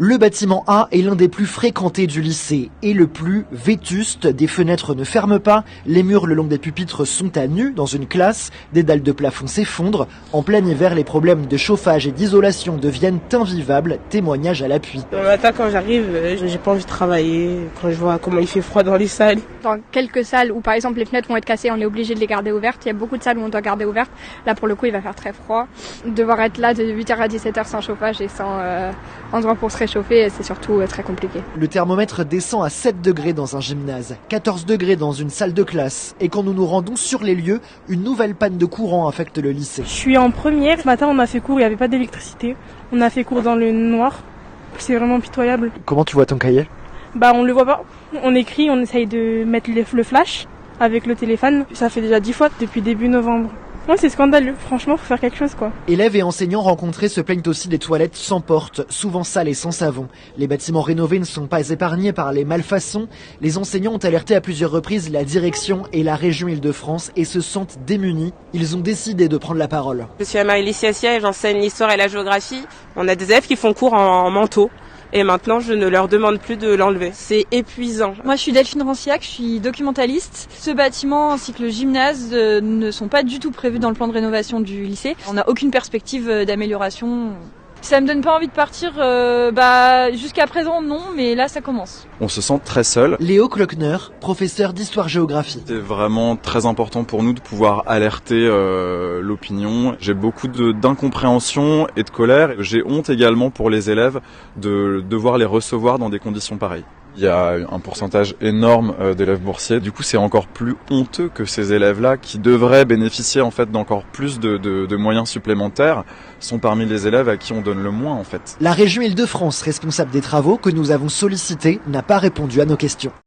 Le bâtiment A est l'un des plus fréquentés du lycée et le plus vétuste. Des fenêtres ne ferment pas, les murs le long des pupitres sont à nu dans une classe, des dalles de plafond s'effondrent. En plein hiver, les problèmes de chauffage et d'isolation deviennent invivables, témoignage à l'appui. Le matin quand j'arrive, j'ai pas envie de travailler, quand je vois comment il fait froid dans les salles. Dans quelques salles où par exemple les fenêtres vont être cassées, on est obligé de les garder ouvertes. Il y a beaucoup de salles où on doit garder ouvertes. Là pour le coup il va faire très froid. Devoir être là de 8h à 17h sans chauffage et sans endroit pour se réchauffer, c'est surtout très compliqué. Le thermomètre descend à 7 degrés dans un gymnase, 14 degrés dans une salle de classe. Et quand nous nous rendons sur les lieux, une nouvelle panne de courant affecte le lycée. Je suis en première, ce matin on a fait cours, il n'y avait pas d'électricité. On a fait cours dans le noir, c'est vraiment pitoyable. Comment tu vois ton cahier ? On le voit pas, on écrit, on essaye de mettre le flash avec le téléphone. Ça fait déjà 10 fois depuis début novembre. Ouais, c'est scandaleux, franchement, faut faire quelque chose quoi. Élèves et enseignants rencontrés se plaignent aussi des toilettes sans porte, souvent sales et sans savon. Les bâtiments rénovés ne sont pas épargnés par les malfaçons. Les enseignants ont alerté à plusieurs reprises la direction et la région Île-de-France et se sentent démunis. Ils ont décidé de prendre la parole. Je suis Marie Siassia et j'enseigne l'histoire et la géographie. On a des élèves qui font cours en manteau. Et maintenant, je ne leur demande plus de l'enlever. C'est épuisant. Moi, je suis Delphine Ranciac, je suis documentaliste. Ce bâtiment ainsi que le gymnase ne sont pas du tout prévus dans le plan de rénovation du lycée. On n'a aucune perspective d'amélioration. Ça me donne pas envie de partir, jusqu'à présent non, mais là ça commence. On se sent très seul. Léo Klockner, professeur d'histoire-géographie. C'est vraiment très important pour nous de pouvoir alerter l'opinion. J'ai beaucoup d'incompréhension et de colère. J'ai honte également pour les élèves de devoir les recevoir dans des conditions pareilles. Il y a un pourcentage énorme d'élèves boursiers. Du coup, c'est encore plus honteux que ces élèves-là, qui devraient bénéficier en fait d'encore plus de moyens supplémentaires, sont parmi les élèves à qui on donne le moins en fait. La région Île-de-France, responsable des travaux que nous avons sollicités, n'a pas répondu à nos questions.